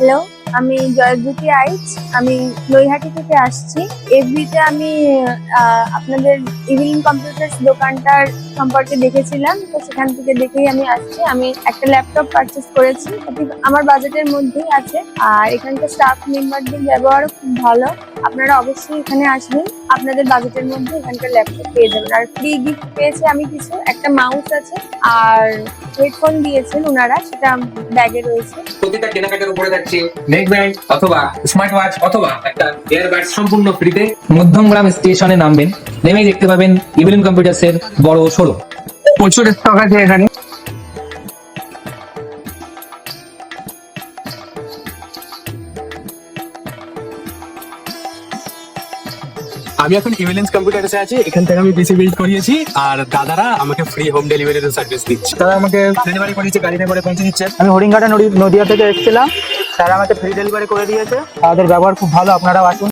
Hello, আমি জয়দ্রুতি আইচ। আমি নৈহাটি থেকে আসছি। এফবিতে আমি আপনাদের ইভিনিং কম্পিউটার্স দোকানটার সম্পর্কে দেখেছিলাম, তো সেখান থেকে দেখেই আমি আসছি। আমি একটা ল্যাপটপ পারচেস করেছি, এটি আমার বাজেটের মধ্যেই আছে। আর এখানকার স্টাফ মেম্বারদের ব্যবহারও খুব ভালো। আপনারা অবশ্যই এখানে আসবেন, আপনাদের বাজেটের মধ্যে এখানকার ল্যাপটপ পেয়ে যাবেন। আর ফ্রি গিফট পেয়েছি আমি কিছু, একটা মাউস আছে আর হেডফোন দিয়েছেন ওনারা, সেটা ব্যাগে রয়েছে। প্রতিটা কেনাকাটার উপরে থাকছে নেক ব্যান্ড অথবা স্মার্ট ওয়াচ অথবা একটা এয়ারবাড সম্পূর্ণ ফ্রিতে। মধ্যমগ্রাম স্টেশনে নামবেন, নেমেই দেখতে পাবেন ইভিনিং কম্পিউটার্সের বড় শোরুম। প্রচুর স্টক আছে এখানে। আমি এখন ইভিলেন্স কম্পিউটার্সে আছি। এখান থেকে আমি পিসি বিল্ড করিয়েছি আর দাদারা আমাকে ফ্রি হোম ডেলিভারির সার্ভিস দিচ্ছে। তারা আমাকে ডেলিভারি করেছে, গাড়িতে করে পৌঁছে দিচ্ছে। আমি হরিণঘাটা নদিয়া থেকে এসেছিলাম, তারা আমাকে ফ্রি ডেলিভারি করে দিয়েছে। তাদের ব্যবহার খুব ভালো, আপনারাও আসুন।